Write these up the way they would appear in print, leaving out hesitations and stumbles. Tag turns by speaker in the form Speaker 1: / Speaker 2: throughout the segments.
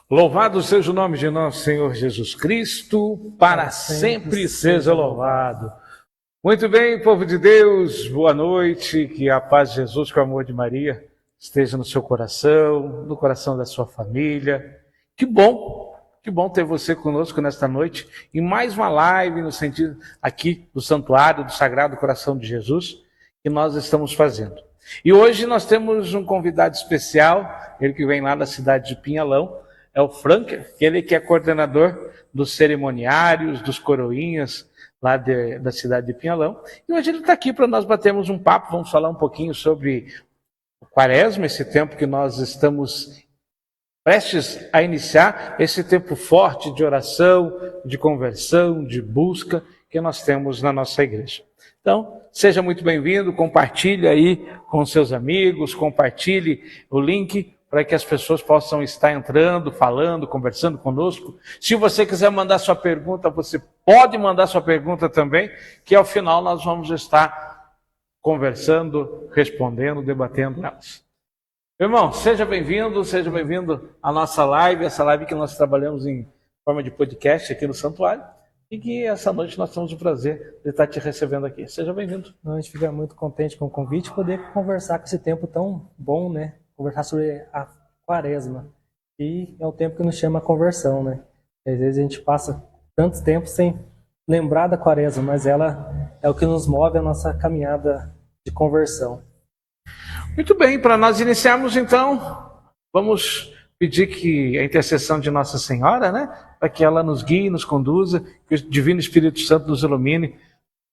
Speaker 1: Louvado seja o nome de nosso Senhor Jesus Cristo, para sempre seja louvado. Muito bem, povo de Deus, boa noite, que a paz de Jesus, que o amor de Maria esteja no seu coração, no coração da sua família. Que bom ter você conosco nesta noite, em mais uma live no sentido aqui do Santuário do Sagrado Coração de Jesus, que nós estamos fazendo. E hoje nós temos um convidado especial, ele que vem lá da cidade de Pinhalão, é o Franker, ele que é coordenador dos cerimoniários, dos coroinhas lá da cidade de Pinhalão. E hoje ele está aqui para nós batermos um papo, vamos falar um pouquinho sobre o Quaresma, esse tempo que nós estamos prestes a iniciar, esse tempo forte de oração, de conversão, de busca que nós temos na nossa igreja. Então, seja muito bem-vindo, compartilhe aí com seus amigos, compartilhe o link para que as pessoas possam estar entrando, falando, conversando conosco. Se você quiser mandar sua pergunta, você pode mandar sua pergunta também, que ao final nós vamos estar conversando, respondendo, debatendo elas. Irmão, seja bem-vindo à nossa live, essa live que nós trabalhamos em forma de podcast aqui no Santuário, e que essa noite nós temos o prazer de estar te recebendo aqui. Seja bem-vindo.
Speaker 2: A gente fica muito contente com o convite, poder conversar com esse tempo tão bom, né? Conversar sobre a Quaresma. E é o tempo que nos chama a conversão, né? Às vezes a gente passa tanto tempo sem lembrar da Quaresma, mas ela é o que nos move a nossa caminhada de conversão.
Speaker 1: Muito bem, para nós iniciarmos então, vamos pedir que a intercessão de Nossa Senhora, né? Para que ela nos guie, nos conduza, que o Divino Espírito Santo nos ilumine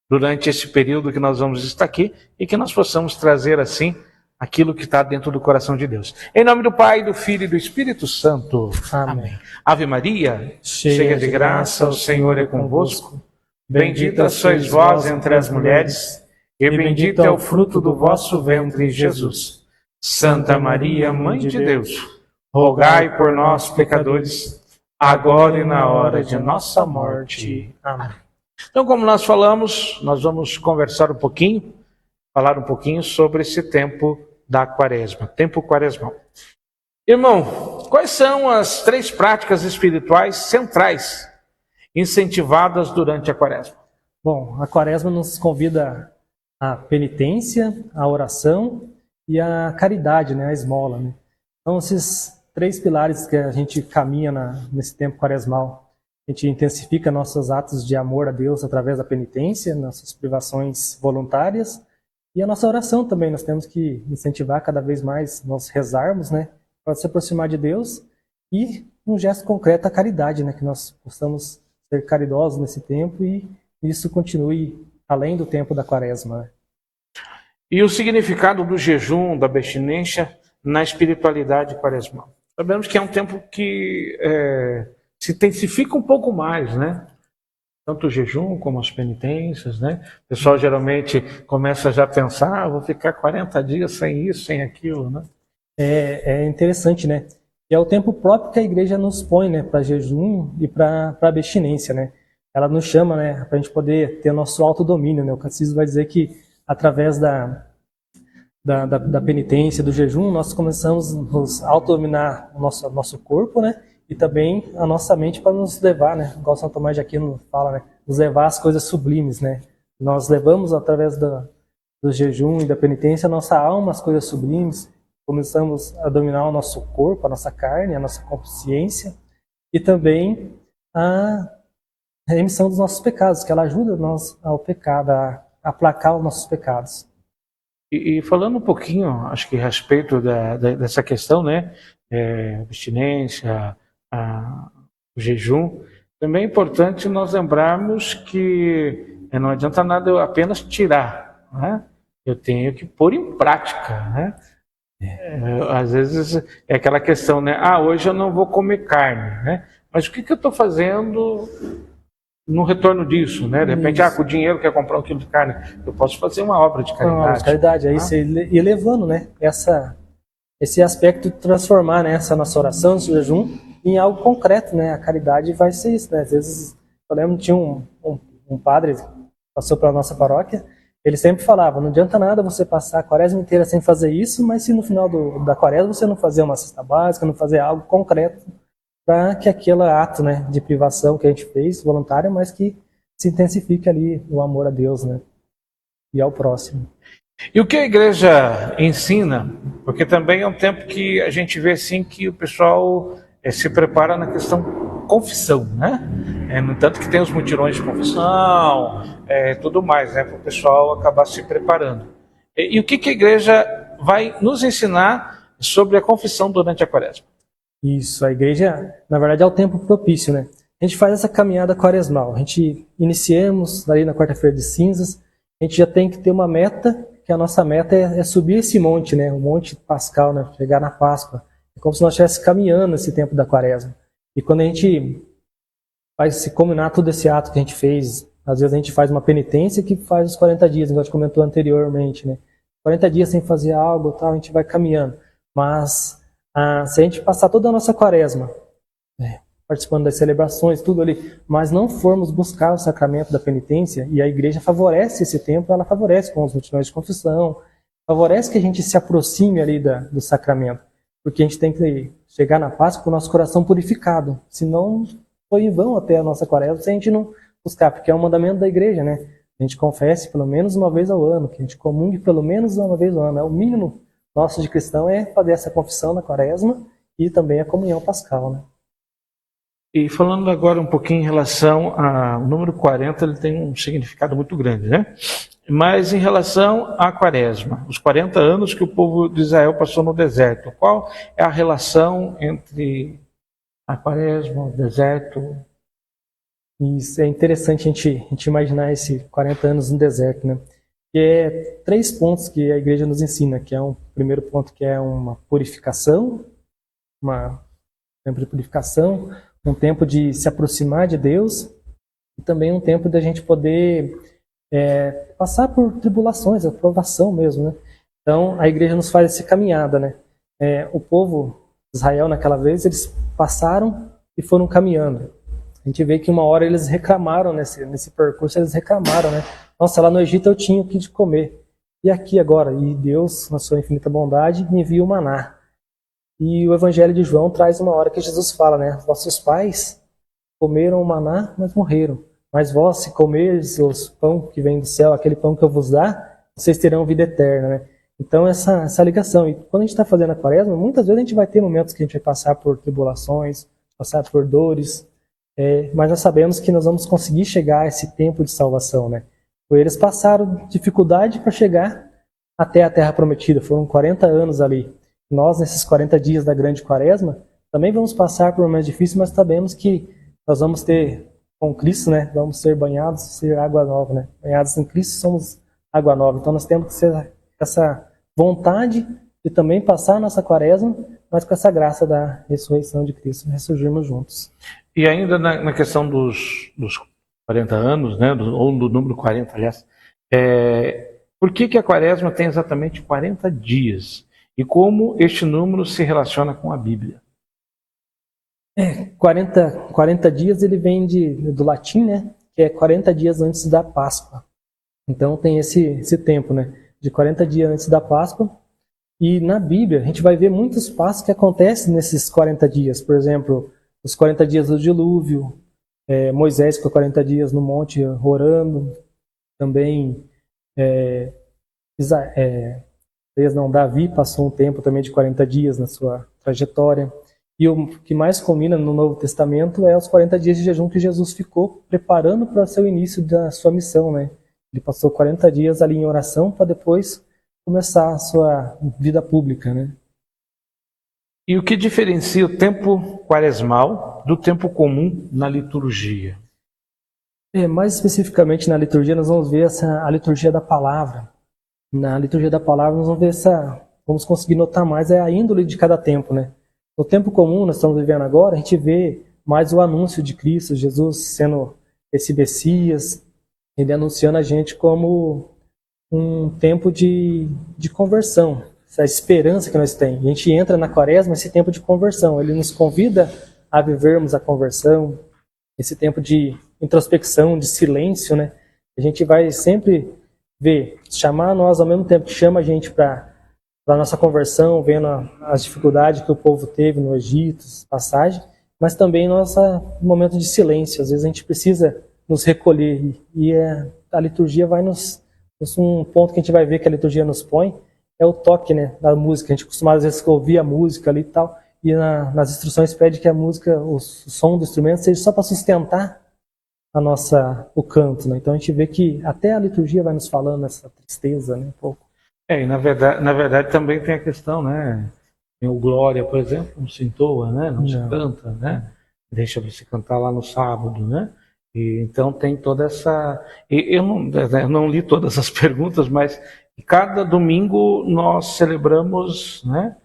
Speaker 1: durante esse período que nós vamos estar aqui e que nós possamos trazer assim aquilo que está dentro do coração de Deus. Em nome do Pai, do Filho e do Espírito Santo. Amém. Ave Maria, cheia de graça, o Senhor é convosco. Bendita sois vós entre as mulheres, e bendito é o fruto do vosso ventre, Jesus. Santa Maria, Mãe de Deus, rogai por nós, pecadores, agora e na hora de nossa morte. Amém. Então, como nós falamos, nós vamos conversar um pouquinho, falar um pouquinho sobre esse tempo da Quaresma, tempo quaresmal. Irmão, quais são as 3 práticas espirituais centrais incentivadas durante a Quaresma?
Speaker 2: Bom, a Quaresma nos convida à penitência, à oração e à caridade, né? A esmola, né? Então, esses 3 pilares que a gente caminha nesse tempo quaresmal. A gente intensifica nossos atos de amor a Deus através da penitência, nossas privações voluntárias. E a nossa oração também, nós temos que incentivar cada vez mais nós rezarmos, né, para se aproximar de Deus, e um gesto concreto a caridade, né, que nós possamos ser caridosos nesse tempo e isso continue além do tempo da Quaresma.
Speaker 1: E o significado do jejum, da abstinência na espiritualidade quaresmal? Sabemos que é um tempo que se intensifica um pouco mais, né? Tanto o jejum como as penitências, né? O pessoal geralmente começa já a pensar, vou ficar 40 dias sem isso, sem aquilo, né?
Speaker 2: É interessante, né? E é o tempo próprio que a igreja nos põe, né? Para jejum e para abstinência, né? Ela nos chama, né? Para a gente poder ter nosso autodomínio, né? O catecismo vai dizer que através da penitência, do jejum, nós começamos a nos autodominar o nosso corpo, né? E também a nossa mente para nos levar, né? Igual São Tomás de Aquino fala, né? Nos levar às coisas sublimes, né? Nós levamos através do jejum e da penitência a nossa alma às coisas sublimes, começamos a dominar o nosso corpo, a nossa carne, a nossa consciência e também a remissão dos nossos pecados, que ela ajuda nós ao pecado, a aplacar os nossos pecados.
Speaker 1: E falando um pouquinho, acho que a respeito dessa questão, né? Abstinência, o jejum, também é importante nós lembrarmos que não adianta nada eu apenas tirar, né? Eu tenho que pôr em prática, né? Às vezes é aquela questão, né? Hoje eu não vou comer carne, né? Mas o que eu estou fazendo no retorno disso, né? De repente, com o dinheiro quer comprar 1 quilo de carne, eu posso fazer uma obra de caridade. Uma obra de
Speaker 2: caridade, aí você ir levando, né? Esse aspecto de transformar, né, essa nossa oração, esse jejum, em algo concreto, né? A caridade vai ser isso, né? Às vezes, eu lembro que tinha um padre que passou pela nossa paróquia, ele sempre falava, não adianta nada você passar a Quaresma inteira sem fazer isso, mas se no final da Quaresma você não fazer uma cesta básica, não fazer algo concreto para que aquele ato, né, de privação que a gente fez, voluntário, mas que se intensifique ali o amor a Deus, né, e ao próximo.
Speaker 1: E o que a igreja ensina? Porque também é um tempo que a gente vê assim que o pessoal se prepara na questão confissão, né? No entanto que tem os mutirões de confissão, tudo mais, né? Para o pessoal acabar se preparando. E o que a igreja vai nos ensinar sobre a confissão durante a quaresma?
Speaker 2: Isso, a igreja, na verdade, é o tempo propício, né? A gente faz essa caminhada quaresmal. A gente iniciamos ali na quarta-feira de cinzas, a gente já tem que ter uma meta, que a nossa meta é subir esse monte, né? O Monte Pascal, né? Chegar na Páscoa. É como se nós estivéssemos caminhando esse tempo da quaresma. E quando a gente vai se combinar todo esse ato que a gente fez, às vezes a gente faz uma penitência que faz os 40 dias, igual a gente comentou anteriormente, né? 40 dias sem fazer algo, tal, a gente vai caminhando. Mas se a gente passar toda a nossa quaresma, participando das celebrações, tudo ali, mas não formos buscar o sacramento da penitência, e a igreja favorece esse tempo, ela favorece com os mutirões de confissão, favorece que a gente se aproxime ali do sacramento, porque a gente tem que chegar na Páscoa com o nosso coração purificado, senão foi em vão até a nossa quaresma se a gente não buscar, porque é um mandamento da igreja, né? A gente confesse pelo menos uma vez ao ano, que a gente comungue pelo menos uma vez ao ano, é o mínimo nosso de cristão é fazer essa confissão na quaresma e também a comunhão pascal, né?
Speaker 1: E falando agora um pouquinho em relação ao número 40, ele tem um significado muito grande, né? Mas em relação à quaresma, os 40 anos que o povo de Israel passou no deserto, qual é a relação entre a quaresma, o deserto?
Speaker 2: Isso é interessante a gente imaginar esses 40 anos no deserto, né? Que é 3 pontos que a igreja nos ensina, que é um primeiro ponto que é uma purificação, um tempo de purificação, um tempo de se aproximar de Deus e também um tempo da gente poder passar por tribulações, a provação mesmo, né? Então a igreja nos faz essa caminhada, né? O povo de Israel naquela vez, eles passaram e foram caminhando. A gente vê que uma hora eles reclamaram nesse percurso, eles reclamaram, né? Nossa, lá no Egito eu tinha o que de comer. E aqui agora? E Deus, na sua infinita bondade, me envia o maná. E o Evangelho de João traz uma hora que Jesus fala, né? Vossos pais comeram o maná, mas morreram. Mas vós, se comerdes os pão que vem do céu, aquele pão que eu vos dá, vocês terão vida eterna, né? Então essa ligação. E quando a gente está fazendo a quaresma, muitas vezes a gente vai ter momentos que a gente vai passar por tribulações, passar por dores, mas nós sabemos que nós vamos conseguir chegar a esse tempo de salvação, né? Eles passaram dificuldade para chegar até a Terra Prometida, foram 40 anos ali. Nós, nesses 40 dias da grande quaresma, também vamos passar por momentos difíceis, mas sabemos que nós vamos ter, com Cristo, né? Vamos ser banhados, ser água nova, né? Banhados em Cristo somos água nova. Então nós temos que ter essa vontade de também passar a nossa quaresma, mas com essa graça da ressurreição de Cristo, ressurgirmos juntos.
Speaker 1: E ainda na questão dos 40 anos, né, ou do número 40, aliás, por que a quaresma tem exatamente 40 dias? E como este número se relaciona com a Bíblia?
Speaker 2: 40 dias ele vem do latim, né, que é 40 dias antes da Páscoa. Então tem esse tempo, né, de 40 dias antes da Páscoa. E na Bíblia a gente vai ver muitos passos que acontecem nesses 40 dias. Por exemplo, os 40 dias do dilúvio, Moisés ficou 40 dias no monte orando, também Davi passou um tempo também de 40 dias na sua trajetória. E o que mais combina no Novo Testamento é os 40 dias de jejum que Jesus ficou preparando para o seu início da sua missão, né? Ele passou 40 dias ali em oração para depois começar a sua vida pública, né?
Speaker 1: E o que diferencia o tempo quaresmal do tempo comum na liturgia?
Speaker 2: Mais especificamente na liturgia, nós vamos ver a liturgia da palavra. Na liturgia da palavra, nós vamos ver vamos conseguir notar mais a índole de cada tempo, né? No tempo comum, nós estamos vivendo agora, a gente vê mais o anúncio de Cristo, Jesus sendo esse Messias, ele anunciando a gente como um tempo de conversão, essa esperança que nós temos. A gente entra na quaresma, esse tempo de conversão, ele nos convida a vivermos a conversão, esse tempo de introspecção, de silêncio, né? A gente vai sempre chamar nós ao mesmo tempo que chama a gente para a nossa conversão, vendo as dificuldades que o povo teve no Egito, passagem, mas também nosso momento de silêncio. Às vezes a gente precisa nos recolher e a liturgia vai um ponto que a gente vai ver que a liturgia nos põe é o toque, né, da música. A gente costuma às vezes ouvir a música ali e tal, e nas instruções pede que a música, o som do instrumento seja só para sustentar o canto, né? Então a gente vê que até a liturgia vai nos falando essa tristeza, né, um pouco.
Speaker 1: E na verdade também tem a questão, né? Tem o Glória, por exemplo, não se entoa, né? Não se canta, né? Deixa você cantar lá no sábado, né? E então tem toda essa... Eu não li todas as perguntas, mas cada domingo nós celebramos, né?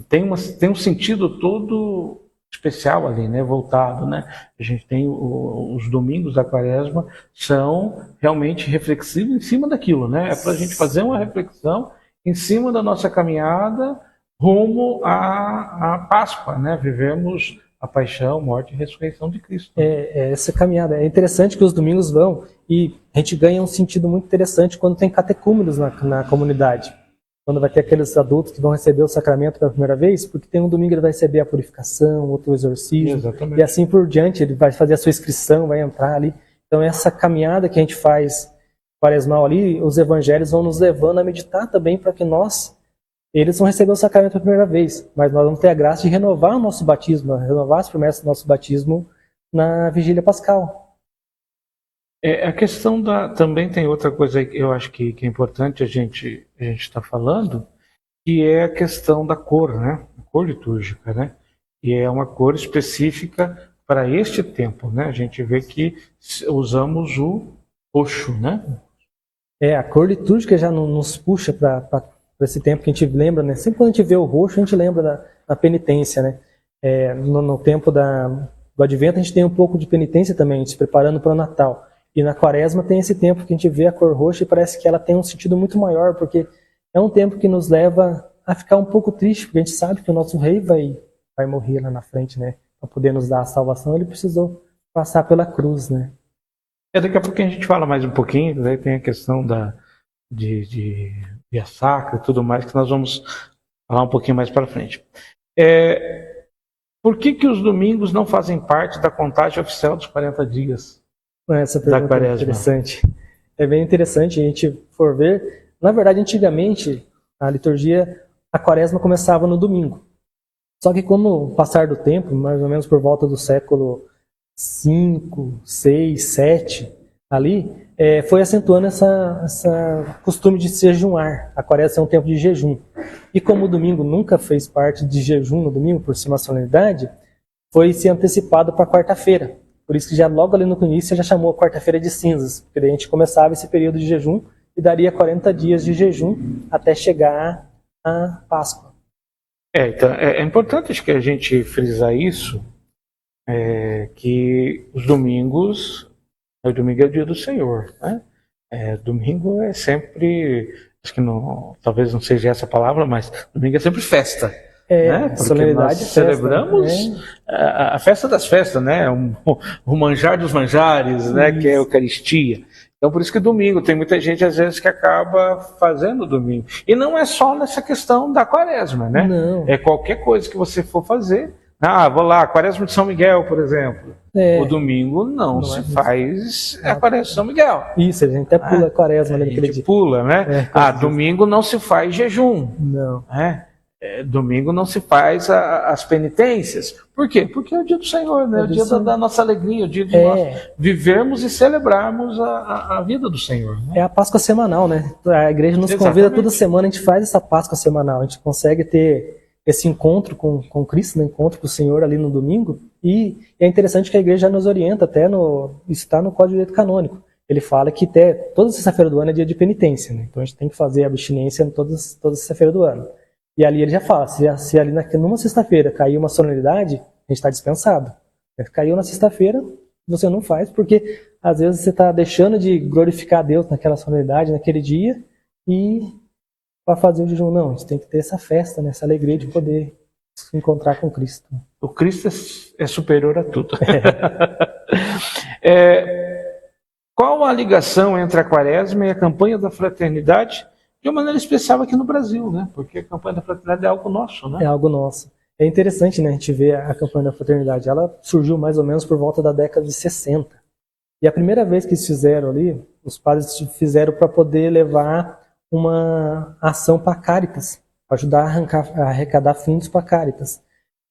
Speaker 1: Tem um sentido todo especial ali, né? Voltado, né? A gente tem os domingos da Quaresma são realmente reflexivos em cima daquilo, né? É para a gente fazer uma reflexão em cima da nossa caminhada rumo à Páscoa, né? Vivemos a paixão, morte e ressurreição de Cristo.
Speaker 2: Essa caminhada. É interessante que os domingos vão e a gente ganha um sentido muito interessante quando tem catecúmenos na comunidade. Quando vai ter aqueles adultos que vão receber o sacramento pela primeira vez, porque tem um domingo ele vai receber a purificação, outro o exorcismo,
Speaker 1: exatamente,
Speaker 2: e assim por diante, ele vai fazer a sua inscrição, vai entrar ali. Então essa caminhada que a gente faz quaresmal ali, os evangelhos vão nos levando a meditar também para que eles vão receber o sacramento pela primeira vez, mas nós vamos ter a graça de renovar o nosso batismo, renovar as promessas do nosso batismo na vigília pascal.
Speaker 1: A questão também tem outra coisa que eu acho que é importante a gente está falando, que é a questão da cor, né? A cor litúrgica, né? E é uma cor específica para este tempo, né? A gente vê que usamos o roxo, né?
Speaker 2: A cor litúrgica já nos puxa para esse tempo que a gente lembra, né? Sempre quando a gente vê o roxo, a gente lembra da penitência, né? No tempo do Advento a gente tem um pouco de penitência também, a gente se preparando para o Natal. E na Quaresma tem esse tempo que a gente vê a cor roxa e parece que ela tem um sentido muito maior, porque é um tempo que nos leva a ficar um pouco triste, porque a gente sabe que o nosso rei vai morrer lá na frente, né? Para poder nos dar a salvação, ele precisou passar pela cruz, né?
Speaker 1: Daqui a pouco a gente fala mais um pouquinho, daí tem a questão de via sacra e tudo mais, que nós vamos falar um pouquinho mais para frente. Por que os domingos não fazem parte da contagem oficial dos 40 dias?
Speaker 2: Essa pergunta é interessante. É bem interessante a gente for ver. Na verdade, antigamente, a liturgia, a Quaresma começava no domingo. Só que com o passar do tempo, mais ou menos por volta do século 5, 6, 7, ali, foi acentuando essa costume de se jejuar. A Quaresma é um tempo de jejum. E como o domingo nunca fez parte de jejum no domingo, por ser uma solenidade, foi se antecipado para quarta-feira. Por isso que já logo ali no início já chamou a quarta-feira de cinzas, porque daí a gente começava esse período de jejum e daria 40 dias de jejum até chegar a Páscoa.
Speaker 1: Então, é importante que a gente frisar isso, que os domingos, o domingo é o dia do Senhor, né? Domingo é sempre, acho que talvez não seja essa a palavra, mas domingo é sempre festa. Né? Porque
Speaker 2: solenidade,
Speaker 1: nós celebramos a festa das festas, né? O manjar dos manjares, né? Que é a Eucaristia. Então, por isso que domingo, tem muita gente às vezes que acaba fazendo domingo. E não é só nessa questão da Quaresma, né?
Speaker 2: Não.
Speaker 1: É qualquer coisa que você for fazer. Vou lá, Quaresma de São Miguel, por exemplo. O domingo não se faz a Quaresma de São Miguel.
Speaker 2: Isso, a gente até pula a Quaresma ali naquele dia.
Speaker 1: A gente pula, né? Domingo não se faz jejum.
Speaker 2: Não.
Speaker 1: Domingo não se faz as penitências. Por quê? Porque é o dia do Senhor, né? É o dia da nossa alegria, o dia de nós vivermos e celebrarmos a vida do Senhor. Né?
Speaker 2: É a Páscoa semanal, né? A igreja nos convida toda semana, a gente faz essa Páscoa semanal, a gente consegue ter esse encontro com Cristo, né? Encontro com o Senhor ali no domingo, e é interessante que a igreja já nos orienta, até está no Código de Direito Canônico. Ele fala que toda sexta-feira do ano é dia de penitência, né? Então a gente tem que fazer abstinência toda sexta-feira do ano. E ali ele já fala, se ali numa sexta-feira cair uma solenidade, a gente está dispensado. Caiu na sexta-feira, você não faz, porque às vezes você está deixando de glorificar a Deus naquela solenidade, naquele dia, e para fazer o jejum, não, a gente tem que ter essa festa, né, essa alegria de poder se encontrar com Cristo.
Speaker 1: O Cristo é superior a tudo. Qual a ligação entre a Quaresma e a campanha da fraternidade? De uma maneira especial aqui no Brasil, né? Porque a campanha da fraternidade é algo nosso, né?
Speaker 2: É algo nosso. É interessante, né, a gente ver a campanha da fraternidade. Ela surgiu mais ou menos por volta da década de 60. E a primeira vez que eles fizeram ali, os padres fizeram para poder levar uma ação para Caritas, para ajudar a arrecadar fundos para Caritas.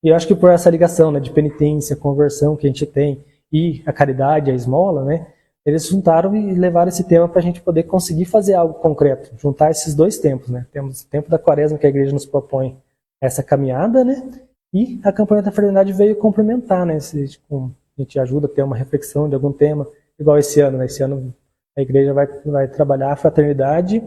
Speaker 2: E eu acho que por essa ligação, né, de penitência, conversão que a gente tem, e a caridade, a esmola, né, eles juntaram e levaram esse tema para a gente poder conseguir fazer algo concreto, juntar esses dois tempos, né? Temos o tempo da quaresma que a igreja nos propõe essa caminhada, né? E a campanha da fraternidade veio complementar, né? A gente ajuda a ter uma reflexão de algum tema, igual esse ano, né? Esse ano a igreja vai trabalhar a fraternidade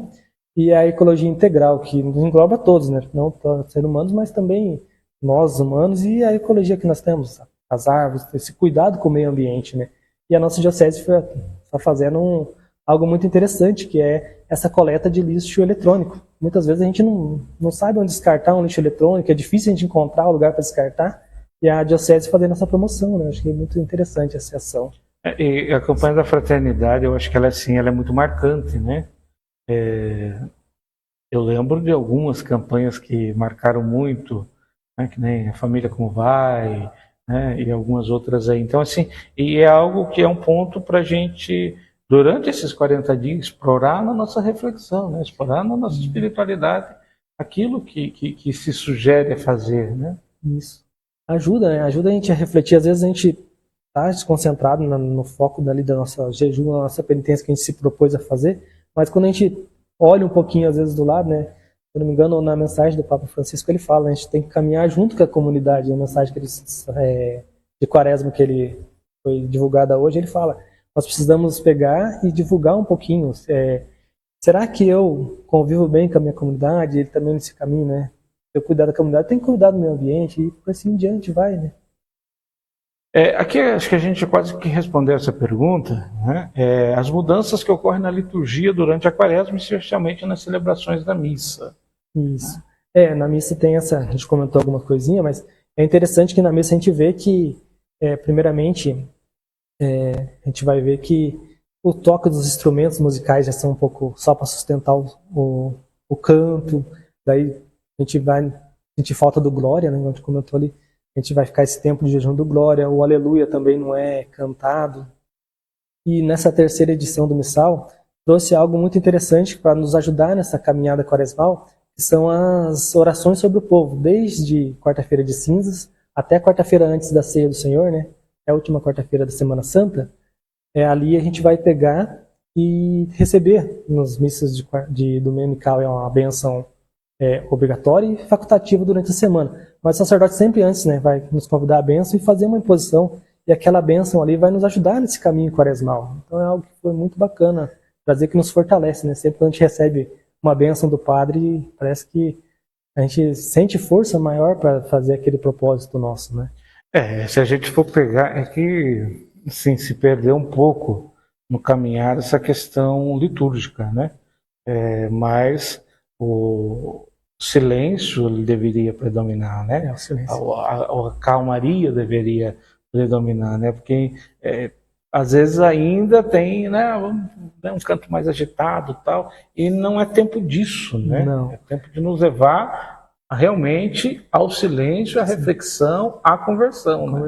Speaker 2: e a ecologia integral, que nos engloba todos, né? Não só os seres humanos, mas também nós humanos e a ecologia que nós temos, as árvores, esse cuidado com o meio ambiente, né? E a nossa diocese está fazendo algo muito interessante, que é essa coleta de lixo eletrônico. Muitas vezes a gente não sabe onde descartar um lixo eletrônico, é difícil a gente encontrar o lugar para descartar, e a diocese fazendo essa promoção, né? Acho que é muito interessante essa ação.
Speaker 1: E a campanha da fraternidade, eu acho que ela é muito marcante, né? Eu lembro de algumas campanhas que marcaram muito, né? Que nem a Família Como Vai, né? E algumas outras aí. Então, assim, e é algo que é um ponto para a gente, durante esses 40 dias, explorar na nossa reflexão, né? Explorar na nossa espiritualidade aquilo que se sugere a fazer, né?
Speaker 2: Isso. Ajuda, né? Ajuda a gente a refletir. Às vezes a gente está desconcentrado no foco dali da nossa jejum, da nossa penitência que a gente se propôs a fazer, mas quando a gente olha um pouquinho, às vezes, do lado, né? Se não me engano, na mensagem do Papa Francisco, ele fala, né, a gente tem que caminhar junto com a comunidade. A mensagem que de Quaresma que ele foi divulgada hoje, ele fala, nós precisamos pegar e divulgar um pouquinho. Será que eu convivo bem com a minha comunidade? Ele também nesse caminho, né? Eu cuidar da comunidade, tem que cuidar do meio ambiente e por assim em diante vai, né?
Speaker 1: Aqui acho que a gente quase que respondeu essa pergunta, né? As mudanças que ocorrem na liturgia durante a quaresma, especialmente nas celebrações da missa.
Speaker 2: Isso. Na missa tem essa, a gente comentou alguma coisinha, mas é interessante que na missa a gente vê que, primeiramente, a gente vai ver que o toque dos instrumentos musicais já são um pouco só para sustentar o canto, daí a gente falta do glória, né, como a gente comentou ali, a gente vai ficar esse tempo de jejum do glória, o aleluia também não é cantado. E nessa terceira edição do Missal, trouxe algo muito interessante para nos ajudar nessa caminhada quaresmal, que são as orações sobre o povo, desde quarta-feira de cinzas até quarta-feira antes da ceia do Senhor, né? É a última quarta-feira da Semana Santa. Ali a gente vai pegar e receber nas missas de dominical, é uma bênção obrigatória e facultativa durante a semana. Mas o sacerdote sempre antes, né, vai nos convidar a bênção e fazer uma imposição, e aquela bênção ali vai nos ajudar nesse caminho quaresmal. Então é algo que foi muito bacana, trazer que nos fortalece, né? Sempre que a gente recebe uma bênção do padre, parece que a gente sente força maior para fazer aquele propósito nosso, né?
Speaker 1: Se a gente for pegar, é que assim, se perdeu um pouco no caminhar essa questão litúrgica, né? Mas o silêncio ele deveria predominar, né?
Speaker 2: O silêncio.
Speaker 1: A calmaria deveria predominar, né? Porque às vezes ainda tem, né, um canto mais agitado, tal, e não é tempo disso, né?
Speaker 2: Não.
Speaker 1: É tempo de nos levar realmente ao silêncio, à reflexão, à conversão, né?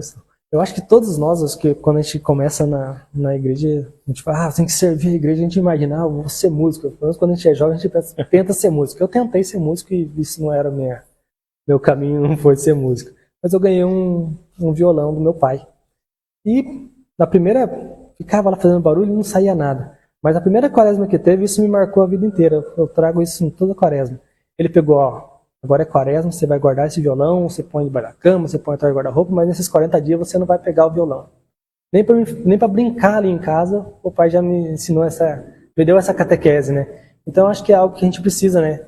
Speaker 2: Eu acho que todos nós, acho que quando a gente começa na igreja, a gente fala, tem que servir a igreja, a gente imagina, vou ser músico. Pelo menos quando a gente é jovem, a gente tenta ser músico. Eu tentei ser músico e isso não era meu caminho, não foi ser músico. Mas eu ganhei um violão do meu pai. E na primeira, ficava lá fazendo barulho e não saía nada. Mas a primeira quaresma que teve, isso me marcou a vida inteira. Eu trago isso em toda quaresma. Ele pegou, agora é quaresma, você vai guardar esse violão, você põe debaixo da cama, você põe atrás do guarda-roupa, mas nesses 40 dias você não vai pegar o violão. Nem para brincar ali em casa, o pai já me ensinou me deu essa catequese, né? Então acho que é algo que a gente precisa, né?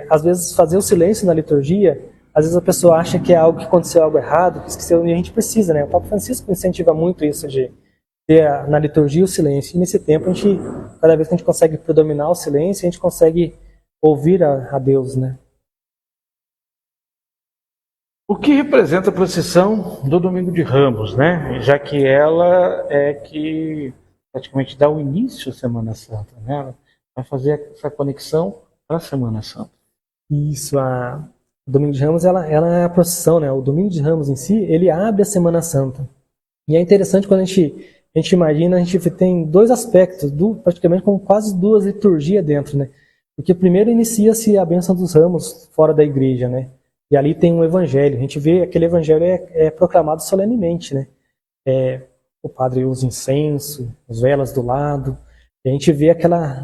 Speaker 2: Às vezes fazer o silêncio na liturgia, às vezes a pessoa acha que é algo que aconteceu algo errado, que esqueceu, e a gente precisa, né? O Papa Francisco incentiva muito isso de ter na liturgia o silêncio. E nesse tempo, cada vez que a gente consegue predominar o silêncio, a gente consegue ouvir a Deus, né?
Speaker 1: O que representa a procissão do Domingo de Ramos, né? Já que ela é que praticamente dá o início à Semana Santa, né? Ela vai fazer essa conexão para a Semana Santa.
Speaker 2: Isso, O Domingo de Ramos, ela é a procissão, né? O Domingo de Ramos em si, ele abre a Semana Santa. E é interessante quando a gente imagina, a gente tem dois aspectos, praticamente com quase duas liturgias dentro, né? Porque primeiro inicia-se a bênção dos ramos fora da igreja, né? E ali tem um evangelho. A gente vê aquele evangelho é proclamado solenemente, né? O padre usa incenso, as velas do lado. E a gente vê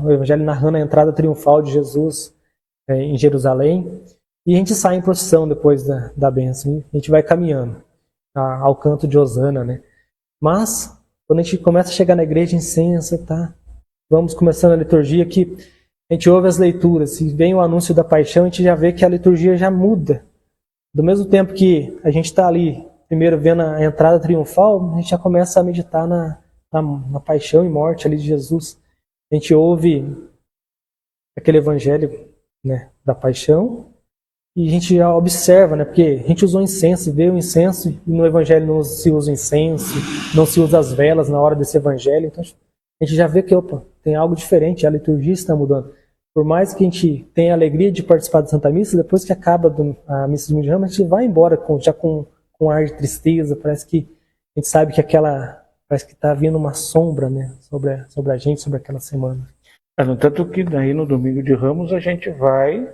Speaker 2: o evangelho narrando a entrada triunfal de Jesus em Jerusalém. E a gente sai em procissão depois da bênção. A gente vai caminhando ao canto de Hosana, né? Mas, quando a gente começa a chegar na igreja, incensa, tá? Vamos começando a liturgia que a gente ouve as leituras. Se vem o anúncio da paixão, a gente já vê que a liturgia já muda. Do mesmo tempo que a gente está ali, primeiro vendo a entrada triunfal, a gente já começa a meditar na paixão e morte ali de Jesus. A gente ouve aquele evangelho, né, da paixão e a gente já observa, né, porque a gente usou incenso, vê o incenso e no evangelho não se usa o incenso, não se usa as velas na hora desse evangelho. Então a gente já vê que, tem algo diferente, a liturgia está mudando. Por mais que a gente tenha a alegria de participar da Santa Missa, depois que acaba a Missa de Domingo de Ramos, a gente vai embora já com ar de tristeza, parece que a gente sabe que parece que está vindo uma sombra, né, sobre a gente, sobre aquela semana.
Speaker 1: No tanto que daí no Domingo de Ramos a gente vai,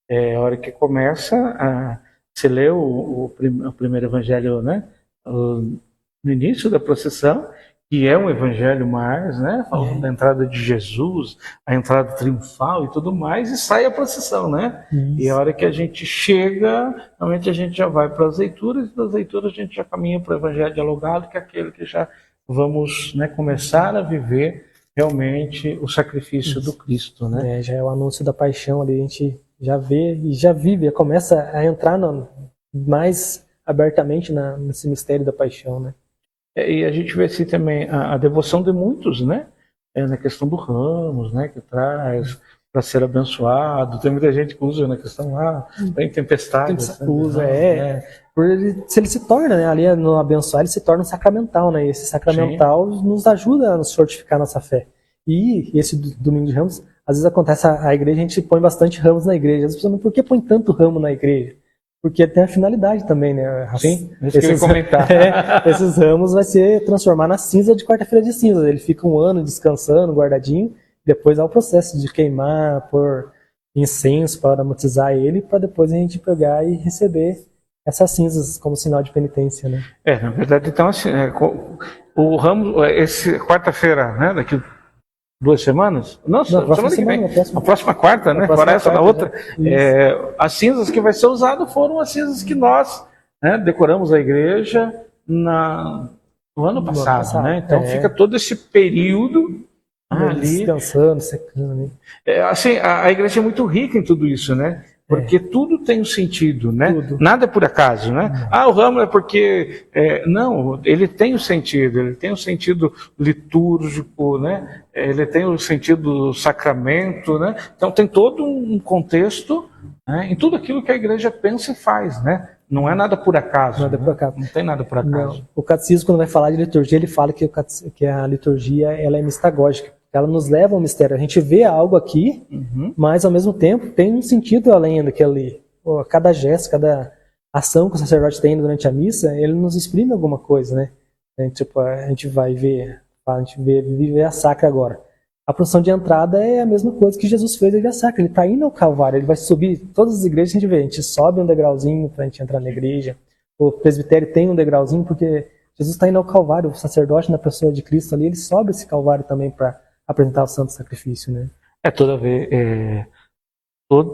Speaker 1: a hora que começa, se lê o primeiro evangelho, né, no início da procissão, que é um evangelho mais, né, falando da entrada de Jesus, a entrada triunfal e tudo mais, e sai a procissão, né? Isso. E a hora que a gente chega, realmente a gente já vai para as leituras, e das leituras a gente já caminha para o evangelho dialogado, que é aquele que já vamos, né, começar a viver realmente o sacrifício do Cristo, né?
Speaker 2: Já é o anúncio da paixão ali, a gente já vê e já vive, começa a entrar mais abertamente nesse mistério da paixão, né?
Speaker 1: E a gente vê assim também a devoção de muitos, né? Na questão do ramos, né? Que traz para ser abençoado. Tem muita gente que usa na questão bem tempestade.
Speaker 2: Usa, se ele se torna, né? Ali no abençoar, ele se torna um sacramental, né? E esse sacramental nos ajuda a nos fortificar nossa fé. E esse Domingo de Ramos, às vezes acontece, a igreja, a gente põe bastante ramos na igreja. As pessoas, por que põe tanto ramo na igreja? Porque tem a finalidade também, né?
Speaker 1: Sim, isso que eu ia comentar.
Speaker 2: Esses ramos vai ser transformar na cinza de quarta-feira de cinza. Ele fica um ano descansando, guardadinho. Depois há o processo de queimar, pôr incenso para aromatizar ele, para depois a gente pegar e receber essas cinzas como sinal de penitência, né?
Speaker 1: Na verdade, então, assim, o ramo, quarta-feira, né? Daqui 2 semanas? Não, semana que vem. A próxima quarta, né? Fora essa, na outra. As cinzas que vai ser usado foram as cinzas que nós, né, decoramos a igreja no ano passado, né? Então fica todo esse período ali
Speaker 2: descansando, secando, né?
Speaker 1: Assim, a igreja é muito rica em tudo isso, né? Porque tudo tem um sentido, né?
Speaker 2: Tudo.
Speaker 1: Nada é por acaso, né? O ramo é porque... não, ele tem um sentido. Ele tem um sentido litúrgico, né? Ele tem o sentido do sacramento, né? Então tem todo um contexto, né, em tudo aquilo que a igreja pensa e faz, né? Não é nada por acaso.
Speaker 2: Nada por acaso.
Speaker 1: Não tem nada por acaso.
Speaker 2: Não. O catecismo, quando vai falar de liturgia, ele fala que a liturgia ela é mistagógica. Ela nos leva ao mistério. A gente vê algo aqui, mas ao mesmo tempo tem um sentido além daquele ali. Cada gesto, cada ação que o sacerdote tem durante a missa, ele nos exprime alguma coisa, né? A gente vai ver, viver a sacra agora. A procissão de entrada é a mesma coisa que Jesus fez na sacra. Ele está indo ao Calvário, ele vai subir. Todas as igrejas a gente vê, a gente sobe um degrauzinho para a gente entrar na igreja. O presbitério tem um degrauzinho porque Jesus está indo ao Calvário. O sacerdote, na pessoa de Cristo ali, ele sobe esse Calvário também para apresentar o santo sacrifício, né?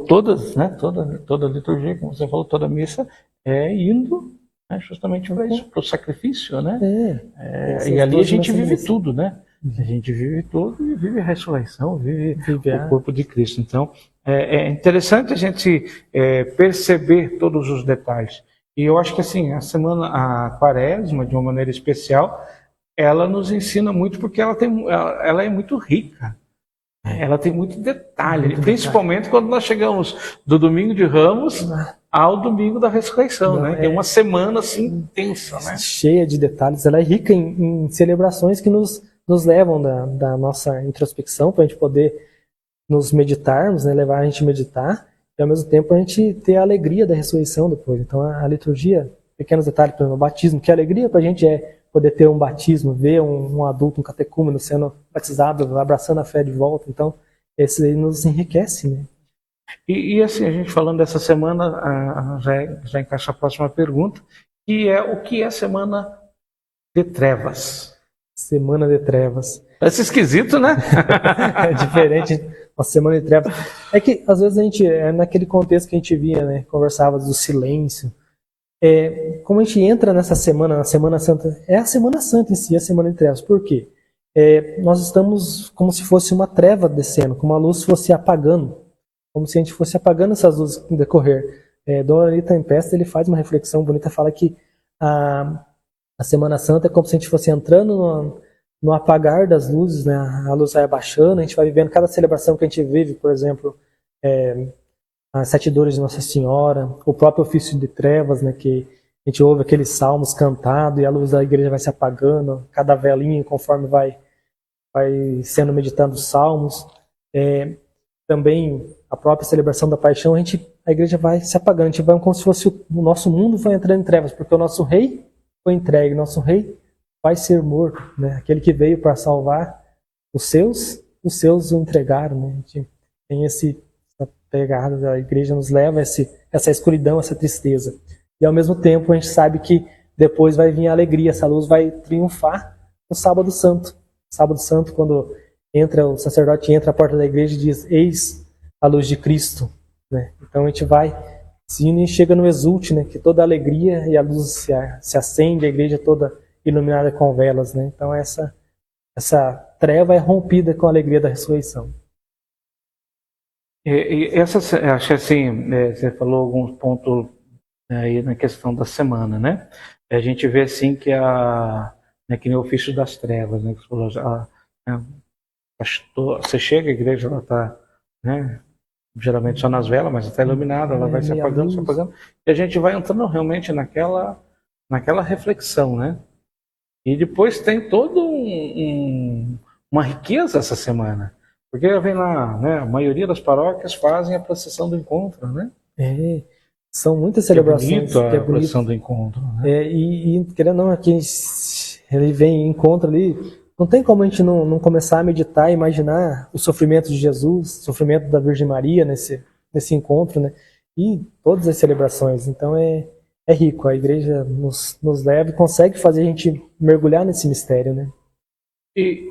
Speaker 1: Todas, né? Toda liturgia, como você falou, toda missa é indo, né, justamente para isso, para o sacrifício, né? E ali a gente vive tudo, né? A gente vive tudo e vive a ressurreição, vive o corpo de Cristo. Então, é interessante a gente perceber todos os detalhes. E eu acho que assim, a Quaresma, de uma maneira especial, ela nos ensina muito porque ela é muito rica. Ela tem muito detalhe, principalmente quando nós chegamos do Domingo de Ramos ao Domingo da Ressurreição, né? Tem uma semana assim intensa, né?
Speaker 2: Cheia de detalhes. Ela é rica em celebrações que nos levam da nossa introspecção para a gente poder nos meditarmos, né? Levar a gente a meditar. e ao mesmo tempo a gente ter a alegria da ressurreição depois. Então a liturgia, pequenos detalhes, por exemplo, o batismo, que alegria para a gente é poder ter um batismo, ver um adulto, um catecúmeno sendo batizado, abraçando a fé de volta. Então, esse aí nos enriquece, né?
Speaker 1: E assim, a gente falando dessa semana, já encaixa a próxima pergunta, que é o que é Semana de Trevas?
Speaker 2: Semana de Trevas.
Speaker 1: Parece esquisito, né?
Speaker 2: É diferente, uma semana de trevas. É que, às vezes, a gente, naquele contexto que a gente via, né, conversava do silêncio. Como a gente entra nessa semana, na Semana Santa, é a Semana Santa em si, a Semana de Trevas. Por quê? Nós estamos como se fosse uma treva descendo, como a luz fosse apagando, como se a gente fosse apagando essas luzes no decorrer. Dom Henri Tempesta, ele faz uma reflexão bonita, fala que a Semana Santa é como se a gente fosse entrando no apagar das luzes, né? A luz vai abaixando, a gente vai vivendo cada celebração que a gente vive, por exemplo, as 7 dores de Nossa Senhora, o próprio ofício de trevas, né? Que a gente ouve aqueles salmos cantados e a luz da igreja vai se apagando, cada velinha conforme vai sendo meditando os salmos. Também a própria celebração da paixão, a igreja vai se apagando, a gente vai como se fosse o nosso mundo vai entrando em trevas, porque o nosso rei foi entregue, nosso rei vai ser morto, né? Aquele que veio para salvar os seus o entregaram, né? A gente tem essa pegada, a igreja nos leva a essa escuridão, essa tristeza. E ao mesmo tempo a gente sabe que depois vai vir a alegria, essa luz vai triunfar no Sábado Santo. Sábado Santo, quando o sacerdote entra à porta da igreja e diz: eis a luz de Cristo, né? Então a gente vai e chega no exulte, né? Que toda a alegria e a luz se acende, a igreja toda iluminada com velas, né? Então essa treva é rompida com a alegria da ressurreição.
Speaker 1: Acho assim, você falou alguns pontos aí na questão da semana, né? A gente vê assim que que nem o ofício das trevas, né? Que você falou, você chega, a igreja ela está, né? Geralmente só nas velas, mas está iluminada, ela vai se apagando, e a gente vai entrando realmente naquela reflexão, né? E depois tem toda uma riqueza essa semana, porque vem lá, né? A maioria das paróquias fazem a procissão do encontro, né?
Speaker 2: São muitas celebrações.
Speaker 1: Que é bonito a procissão do encontro, né?
Speaker 2: E querendo ou não, aqui ele vem e encontra ali. Não tem como a gente não começar a meditar e imaginar o sofrimento de Jesus, o sofrimento da Virgem Maria nesse encontro, né? E todas as celebrações. Então é rico, a igreja nos leva e consegue fazer a gente mergulhar nesse mistério, né?
Speaker 1: E